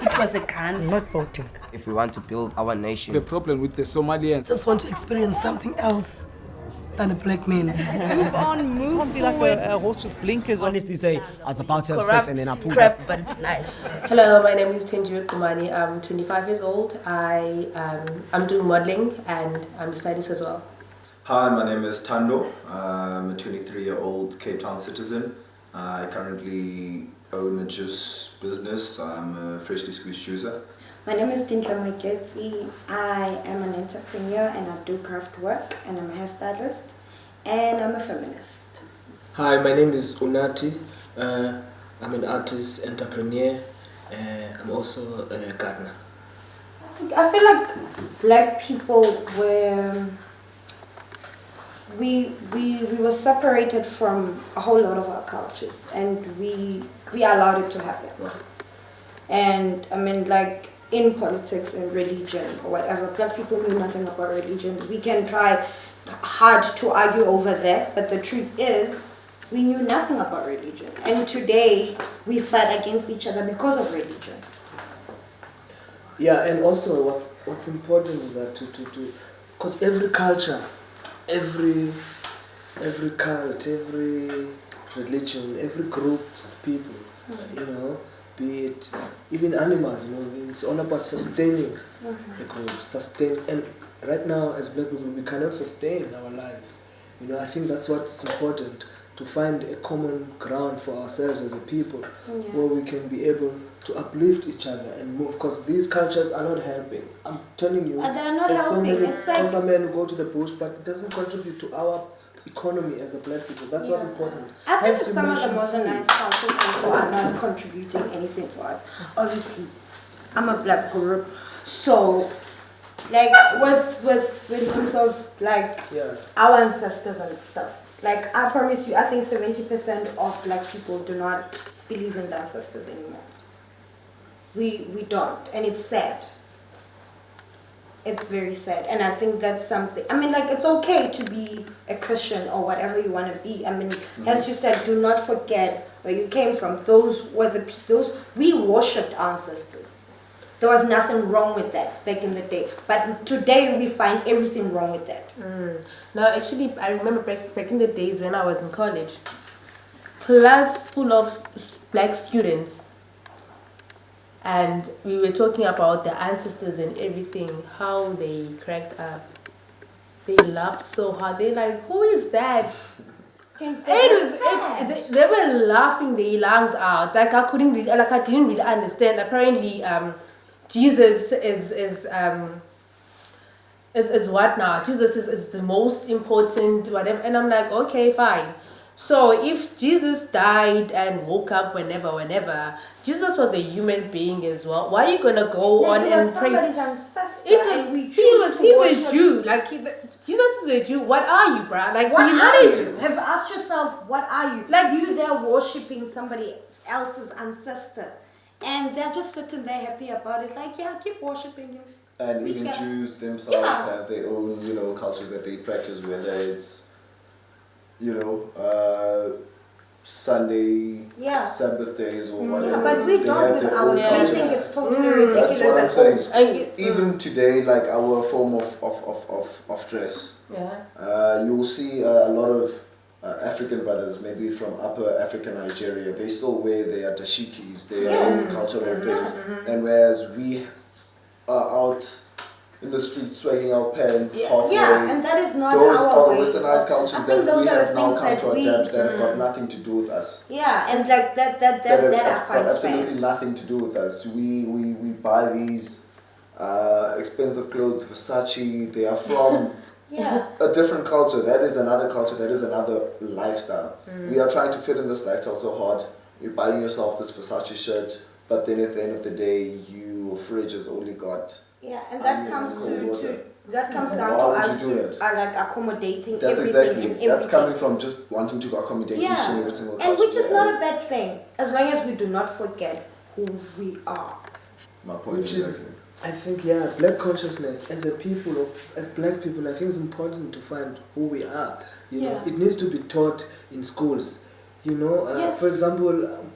It was a gun. I'm not voting. If we want to build our nation. The problem with the Somalians. Just want to experience something else than a black man. Move on, move I feel like a horse with blinkers on. Honestly say, I was about to have sex and then I pulled crap, up. but it's nice. Hello, my name is Tenjiro Kumani. I'm 25 years old. I'm doing modeling and I'm a stylist as well. Hi, my name is Tando. I'm a 23-year-old Cape Town citizen. I currently own a juice business. I'm a freshly squeezed juicer. My name is Tintla Magetsi. I am an entrepreneur and I do craft work and I'm a hairstylist and I'm a feminist. Hi, my name is Unati. I'm an artist, entrepreneur. I'm also a gardener. I feel like black people were... We were separated from a whole lot of our cultures and we allowed it to happen. And I mean, like in politics and religion or whatever, black people knew nothing about religion. We can try hard to argue over that, but the truth is we knew nothing about religion. And today we fight against each other because of religion. Yeah, and also what's important is that because every culture, every cult, every religion, every group of people, you know, be it even animals, you know, it's all about sustaining the group, and right now as black people we cannot sustain our lives. You know, I think that's what's important, to find a common ground for ourselves as a people, where we can be able to uplift each other and move, because these cultures are not helping. I'm telling you, they're not there's helping. So many It's like men who go to the bush, but it doesn't contribute to our economy as a black people. That's what's important. I think Hence, some of the you modernized cultures also are not contributing anything to us. Obviously, I'm a black group, so like with in terms of like our ancestors and stuff. Like I promise you, I think 70% of black people do not believe in their ancestors anymore. We don't, and it's sad. It's very sad, and I think that's something. I mean, like it's okay to be a Christian or whatever you want to be. I mean, as you said, do not forget where you came from. Those were those we worshipped our ancestors. There was nothing wrong with that back in the day, but today we find everything wrong with that. No, actually, I remember back in the days when I was in college, class full of black students. And we were talking about their ancestors and everything, how they cracked up. They laughed so hard. They're like, who is that? They were laughing their lungs out. Like I didn't really understand. Apparently, Jesus is what now? Jesus is the most important whatever. And I'm like, okay, fine. So if Jesus died and woke up whenever, Jesus was a human being as well. Why are you gonna go on and praise? Somebody's ancestor, He's a Jew. Like Jesus is a Jew. What are you, bruh? Like what are you? you? Have asked yourself, what are you? Like you, they're worshiping somebody else's ancestor, and they're just sitting there happy about it. Like keep worshiping him. And even Jews themselves have their own, you know, cultures that they practice, whether it's, you know, Sunday, Sabbath days or whatever. But we don't with ours. We think it's totally ridiculous. That's what I'm saying. Even today, like our form of dress, you will see a lot of African brothers, maybe from upper African Nigeria, they still wear their dashikis, their own cultural things. And whereas we are out in the street swagging our pants halfway. And that is not those our are the way. westernized cultures I think that we those are have the now things come that to adapt that have got nothing to do with us. Yeah, and like that I find absolutely sad. nothing to do with us. We buy these expensive clothes, Versace. They are from a different culture. That is another culture. That is another lifestyle. We are trying to fit in this lifestyle so hard. You're buying yourself this Versace shirt, but then at the end of the day, your fridge has only got and that comes down to us like accommodating That's everything. Exactly. That's coming from just wanting to accommodate each and every single culture. And which is not a bad thing, as long as we do not forget who we are. My point is, I think black consciousness as a people, as black people, I think it's important to find who we are. You know, it needs to be taught in schools. You know, for example,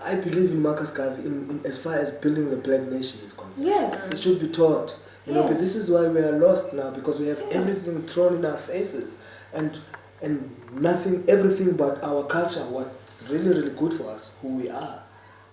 I believe in Marcus Garvey in as far as building the black nation is concerned. Yes. It should be taught. You know, but this is why we are lost now, because we have everything thrown in our faces and everything but our culture, what's really, really good for us, who we are.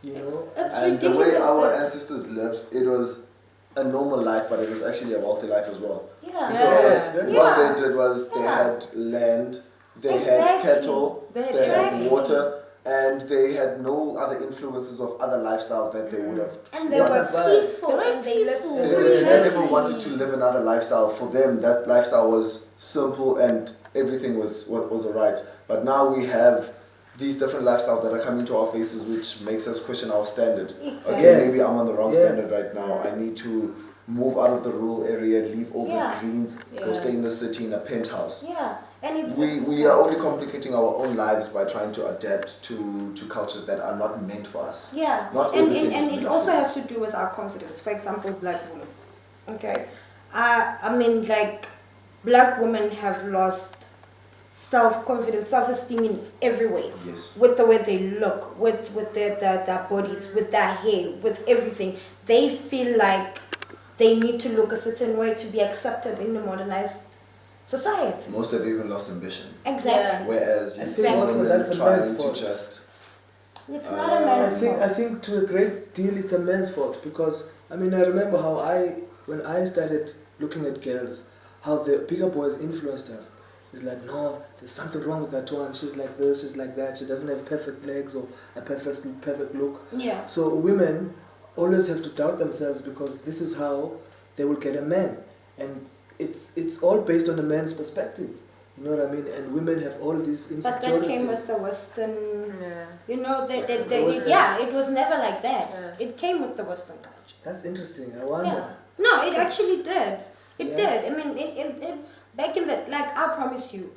You know? It's and the ridiculous. way our ancestors lived, it was a normal life, but it was actually a wealthy life as well. Yeah. Because Yeah. what they did was they had land, they had cattle, they had water, and they had no other influences of other lifestyles that they would have. And they were peaceful and they lived They never wanted to live another lifestyle. For them, that lifestyle was simple and everything was alright. But now we have these different lifestyles that are coming to our faces, which makes us question our standard. Exactly. Okay, maybe I'm on the wrong standard right now. I need to move out of the rural area, leave all the greens, go stay in the city in a penthouse. Yeah. And it's We are only complicating our own lives by trying to adapt to cultures that are not meant for us. Yeah. Not and everything is it meant also for has to do with our confidence. For example, black women. Okay. I mean, like, black women have lost self-confidence, self-esteem in every way. Yes. With the way they look, with their bodies, with their hair, with everything. They feel like they need to look a certain way to be accepted in the modernized society. Most have even lost ambition. Exactly. Whereas you I see think also women that's a trying man's to fault. just... It's not a man's fault. I think to a great deal it's a man's fault, because I mean, I remember how when I started looking at girls, how the bigger boys influenced us. It's like, no, there's something wrong with that one. She's like this, she's like that. She doesn't have perfect legs or a perfect look. Yeah. So women always have to doubt themselves, because this is how they will get a man, and it's all based on a man's perspective. You know what I mean? And women have all these insecurities. But that came with the Western, you know, it was never like that. Yeah. It came with the Western culture. That's interesting. I wonder. Yeah. No, it actually did. It did. I mean, it back in the, like, I promise you,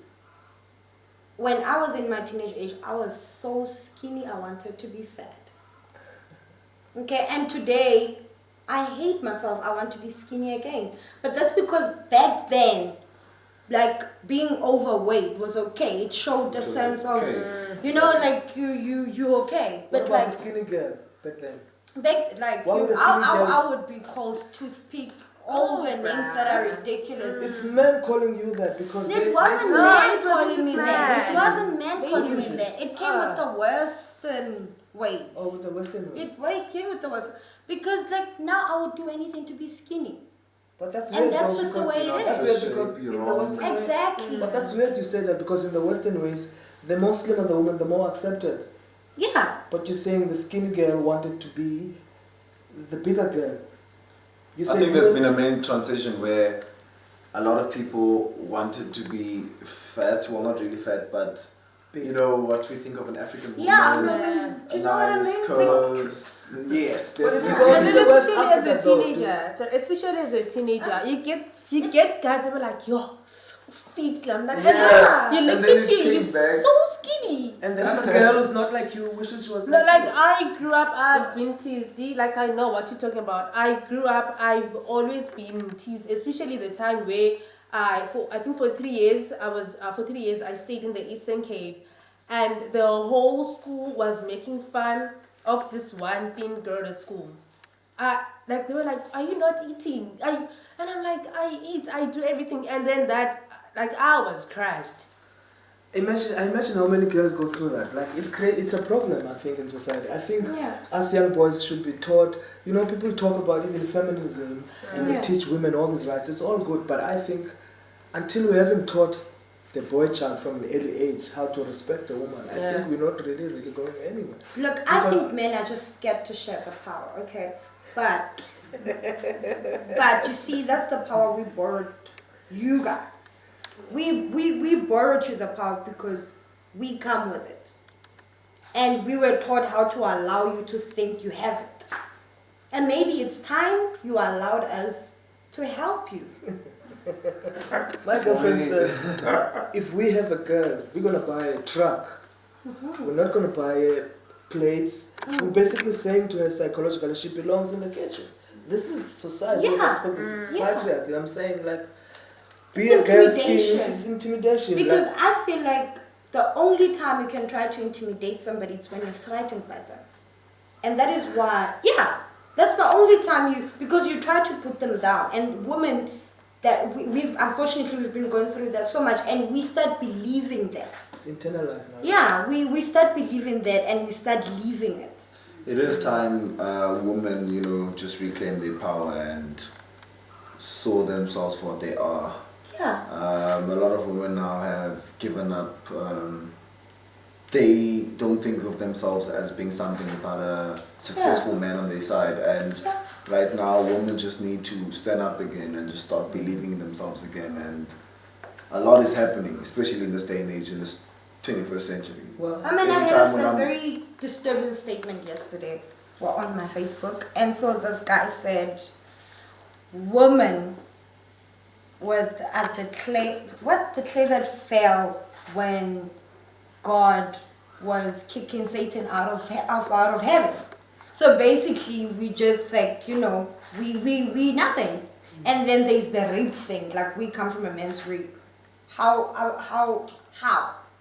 when I was in my teenage age, I was so skinny, I wanted to be fat. Okay, and today, I hate myself, I want to be skinny again. But that's because back then, like, being overweight was okay. It showed the sense of, you know, like, you okay. But What about like, the skinny girl back then? back, like, What would the skinny girl- I would be called toothpick, all the names that are ridiculous. It's men calling you that because It they wasn't say- men it calling wasn't me man. that. It wasn't men calling me is it? that. It came with the Western ways. Oh, with the Western ways. It came with the Western. Because, like, now I would do anything to be skinny. But that's And weird. that's though, just the because, way it That's is. weird because You're in the wrong. Western way. Exactly. But that's weird you say that, because in the Western ways, the more slimmer the woman, the more accepted. Yeah. But you're saying the skinny girl wanted to be the bigger girl. You I think there's been a main transition where a lot of people wanted to be fat, well, not really fat, but you know what we think of an African woman. Yeah, no, but do you know what I Nice mean? Like, curves. Yes, But if you definitely. go And to then the West especially as Africa, a though, teenager, so especially as a teenager, you get guys that were like, yo, feet, I'm like, Yeah. you And look then at it you, came you're back. so skinny. and the other girl who's not like you wishes she was No, like like I grew up, I've been teased. Like I know what you're talking about. I grew up, I've always been teased, especially the time where I think for 3 years I stayed in the Eastern Cape, and the whole school was making fun of this one thin girl at school. Like they were like, "Are you not eating?" And I'm like, "I eat, I do everything," and then that, like, I was crushed. I imagine how many girls go through that. Like it's a problem, I think, in society. I think us young boys should be taught. You know, people talk about even feminism and they teach women all these rights. It's all good, but I think until we haven't taught the boy child from an early age how to respect a woman, I think we're not really going anywhere. Look, I think men are just scared to share the power, okay? But you see, that's the power we borrowed you guys. We borrowed you the power because we come with it. And we were taught how to allow you to think you have it. And maybe it's time you allowed us to help you. My girlfriend says, if we have a girl, we're going to buy a truck. We're not going to buy plates. We're basically saying to her psychologically, she belongs in the kitchen. This is society. This is patriarchy. I'm saying, like, be a girl skin, it's intimidation. Because I feel like the only time you can try to intimidate somebody is when you're threatened by them. And that is why, that's the only time because you try to put them down. And women, that we've been going through that so much, and we start believing that. It's internalized now. Yeah, we start believing that, and we start leaving it. It is time women, just reclaim their power and saw themselves for what they are. Yeah. A lot of women now have given up. They don't think of themselves as being something without a successful man on their side. And right now, women just need to stand up again and just start believing in themselves again. And a lot is happening, especially in this day and age, in this 21st century. Well, I had a very disturbing statement yesterday on my Facebook. And so this guy said, women with the clay that fell when God was kicking Satan out of heaven. So basically, we just we nothing. And then there's the rape thing. Like, we come from a man's rape. How?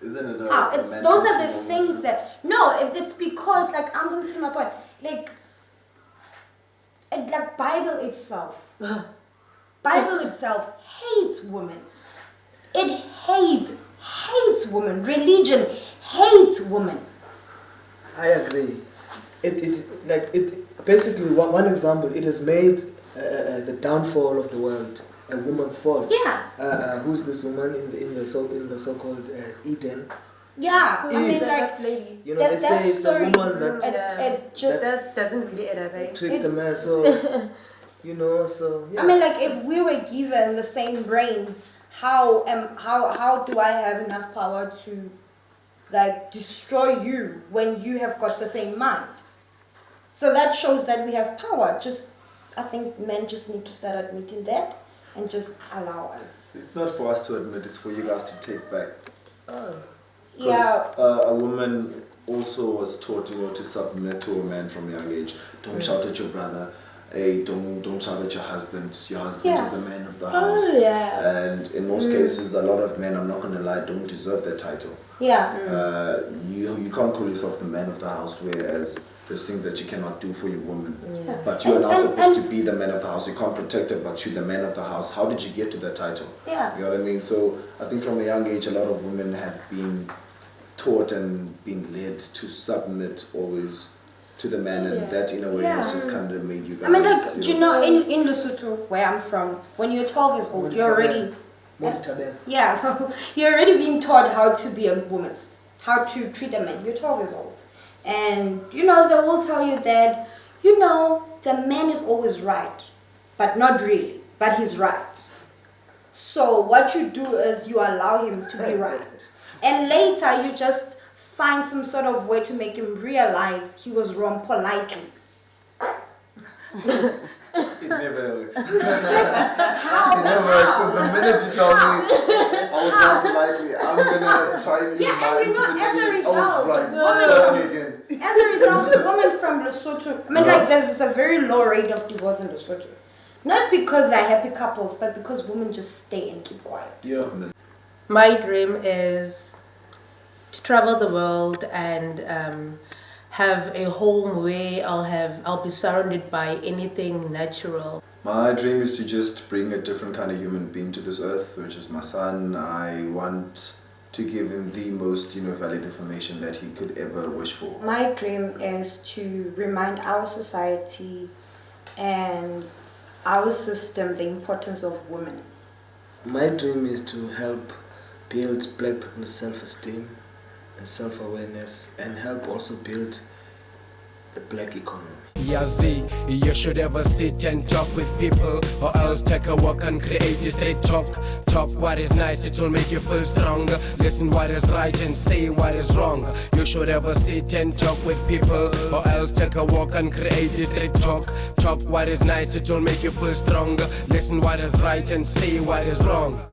Isn't it? How? Those are the things that it's because I'm going to my point. Like Bible itself. Bible itself hates women. It hates women. Religion hates women. I agree. It basically one example. It has made the downfall of the world a woman's fault. Yeah. Who's this woman in the so-called Eden? Yeah. That lady. They say it's a woman that it just doesn't really add up. Right? Tricked the man. So so yeah. If we were given the same brains, how do I have enough power to destroy you when you have got the same mind? So that shows that we have power. I think men just need to start admitting that and just allow us. It's not for us to admit, it's for you guys to take back. Oh. Because a woman also was taught, to submit to a man from a young age. Don't shout at your brother. Hey, don't shout at your husband. Your husband is the man of the house. Oh, yeah. And in most cases, a lot of men, I'm not going to lie, don't deserve that title. Yeah. You can't call yourself the man of the house, whereas there's things that you cannot do for your woman. Yeah. But you are now supposed to be the man of the house. You can't protect her, but you're the man of the house. How did you get to that title? Yeah. You know what I mean? So I think from a young age, a lot of women have been taught and been led to submit always to the man, and that in a way has just kind of made you guys. In Lesotho, where I'm from, when you're 12 years old, you're already you're already being taught how to be a woman, how to treat a man. You're 12 years old, and they will tell you that the man is always right, but not really, but he's right. So what you do is you allow him to be right, and later you just find some sort of way to make him realize he was wrong politely. It never works. It never works, because the minute you told me I was wrong politely, I'm gonna try and use my intimidation. I was right. Starting again. As a result, women from Lesotho, there's a very low rate of divorce in Lesotho. Not because they're happy couples, but because women just stay and keep quiet. Yeah. My dream is to travel the world and have a home where I'll be surrounded by anything natural. My dream is to just bring a different kind of human being to this earth, which is my son. I want to give him the most valid information that he could ever wish for. My dream is to remind our society and our system the importance of women. My dream is to help build black people's self-esteem and self-awareness, and help also build the black economy. Yazi, you should ever sit and talk with people, or else take a walk and create a straight talk. Talk what is nice, it will make you feel stronger. Listen what is right and say what is wrong. You should ever sit and talk with people, or else take a walk and create a straight talk. Talk what is nice, it will make you feel stronger. Listen what is right and say what is wrong.